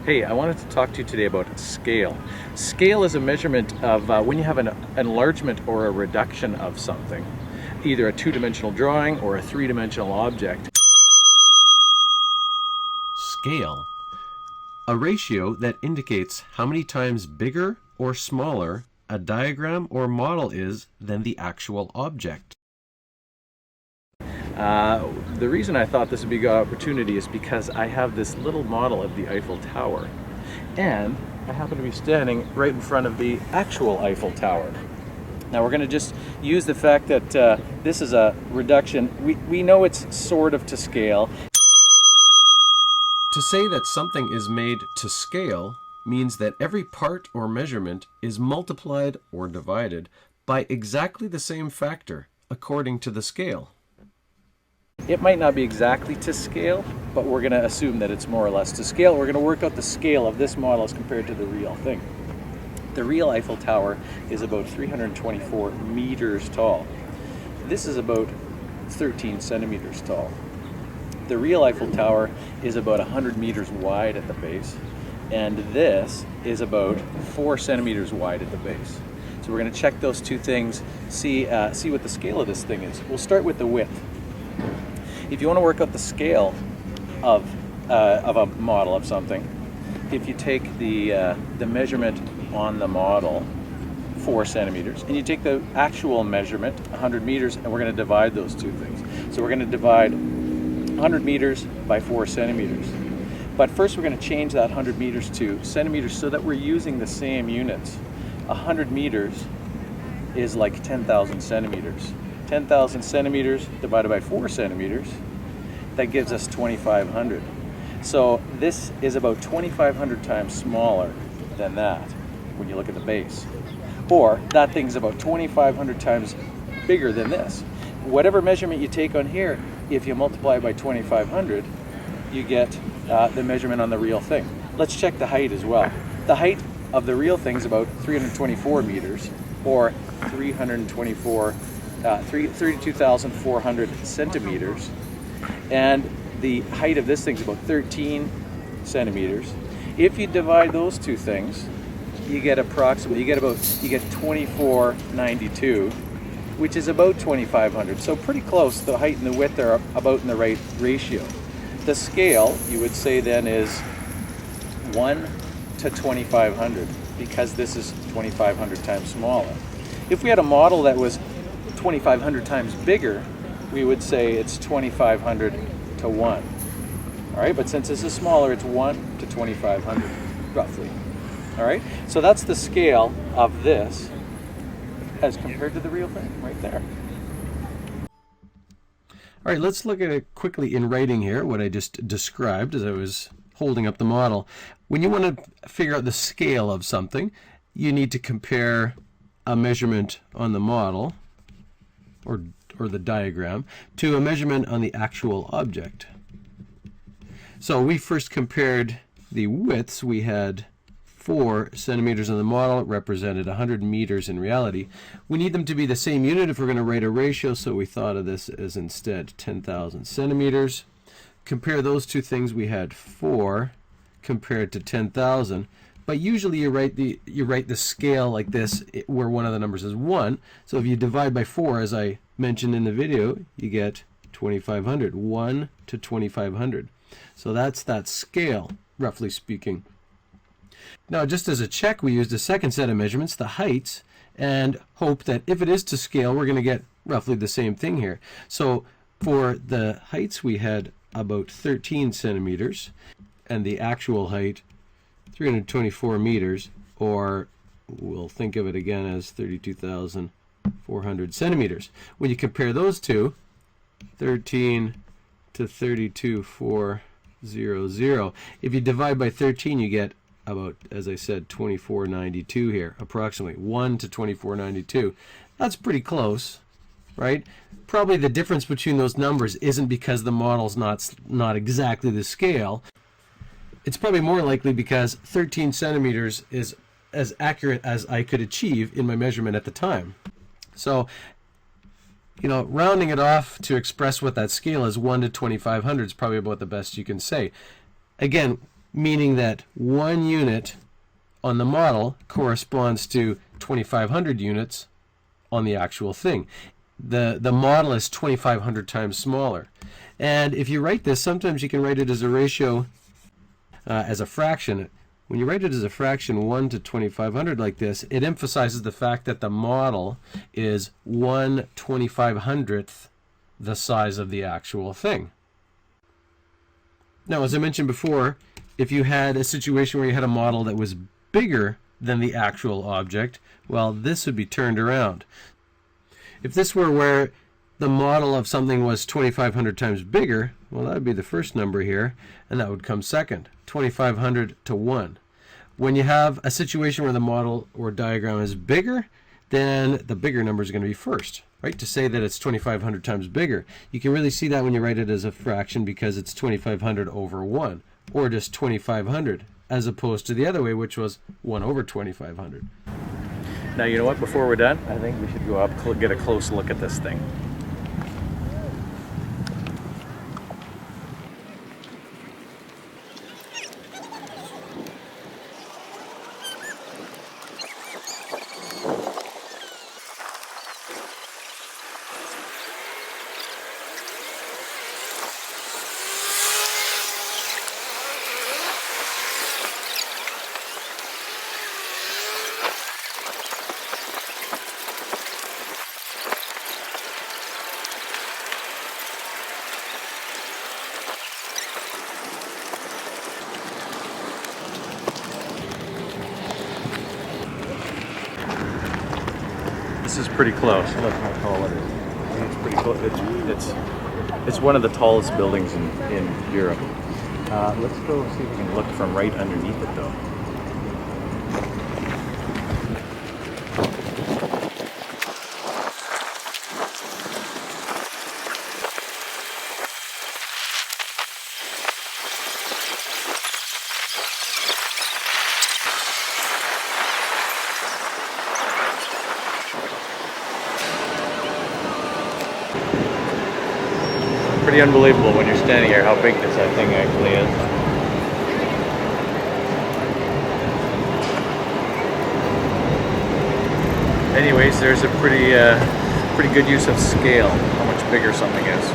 Hey, I wanted to talk to you today about scale. Scale is a measurement of when you have an enlargement or a reduction of something, either a two-dimensional drawing or a three-dimensional object. Scale, a ratio that indicates how many times bigger or smaller a diagram or model is than the actual object. The reason I thought this would be a good opportunity is because I have this little model of the Eiffel Tower, and I happen to be standing right in front of the actual Eiffel Tower. Now we're going to just use the fact that this is a reduction. We know it's sort of to scale. To say that something is made to scale means that every part or measurement is multiplied or divided by exactly the same factor according to the scale. It might not be exactly to scale, but we're going to assume that it's more or less to scale. We're going to work out the scale of this model as compared to the real thing. The real Eiffel Tower is about 324 meters tall. This is about 13 centimeters tall. The real Eiffel Tower is about 100 meters wide at the base, and this is about 4 centimeters wide at the base. So we're going to check those two things, see what the scale of this thing is. We'll start with the width. If you want to work out the scale of a model of something, if you take the measurement on the model, 4 centimeters, and you take the actual measurement, 100 meters, and we're going to divide those two things. So we're going to divide 100 meters by 4 centimeters. But first we're going to change that 100 meters to centimeters so that we're using the same units. 100 meters is like 10,000 centimeters. 10,000 centimeters divided by 4 centimeters, that gives us 2,500. So this is about 2,500 times smaller than that when you look at the base. Or that thing's about 2,500 times bigger than this. Whatever measurement you take on here, if you multiply by 2,500, you get the measurement on the real thing. Let's check the height as well. The height of the real thing is about 324 meters, or 32,400 centimeters, and the height of this thing is about 13 centimeters. If you divide those two things, you get approximately, you get 2492, which is about 2,500. So pretty close. The height and the width are about in the right ratio. The scale, you would say then, is 1 to 2,500, because this is 2,500 times smaller. If we had a model that was 2,500 times bigger, we would say it's 2,500 to 1. All right, but since this is smaller, it's 1 to 2,500, roughly. All right, so that's the scale of this as compared to the real thing right there. All right, let's look at it quickly in writing here, what I just described as I was holding up the model. When you want to figure out the scale of something, you need to compare a measurement on the model or the diagram to a measurement on the actual object. So we first compared the widths. We had 4 centimeters on the model. It represented 100 meters in reality. We need them to be the same unit if we're going to write a ratio, so we thought of this as instead 10,000 centimeters. Compare those two things. We had 4 compared to 10,000. But usually you write the scale like this, where one of the numbers is 1. So if you divide by 4, as I mentioned in the video, you get 2,500. 1 to 2,500. So that's that scale, roughly speaking. Now, just as a check, we used a second set of measurements, the heights, and hope that if it is to scale, we're going to get roughly the same thing here. So for the heights, we had about 13 centimeters, and the actual height, 324 meters, or we'll think of it again as 32,400 centimeters. When you compare those two, 13 to 32,400, if you divide by 13, you get about, as I said, 2492 here, approximately 1 to 2492. That's pretty close, right? Probably the difference between those numbers isn't because the model's not exactly the scale. It's probably more likely because 13 centimeters is as accurate as I could achieve in my measurement at the time. So, rounding it off to express what that scale is, 1 to 2,500 is probably about the best you can say. Again, meaning that 1 unit on the model corresponds to 2,500 units on the actual thing. The model is 2,500 times smaller. And if you write this, sometimes you can write it as a ratio, as a fraction. When you write it as a fraction 1 to 2,500 like this, it emphasizes the fact that the model is 1/2500th the size of the actual thing. Now, as I mentioned before, if you had a situation where you had a model that was bigger than the actual object, well, this would be turned around. If this were where the model of something was 2,500 times bigger, well, that would be the first number here, and that would come second, 2,500 to 1. When you have a situation where the model or diagram is bigger, then the bigger number is going to be first, right? To say that it's 2,500 times bigger. You can really see that when you write it as a fraction because it's 2,500 over 1, or just 2,500, as opposed to the other way, which was 1 over 2,500. Now, you know what? Before we're done, I think we should go up, get a close look at this thing. This is pretty close. Look how tall it is. It's pretty close. It's one of the tallest buildings in Europe. Let's go see if we can look from right underneath it, though. Pretty unbelievable when you're standing here how big this thing actually is. Anyways, there's a pretty good use of scale, how much bigger something is.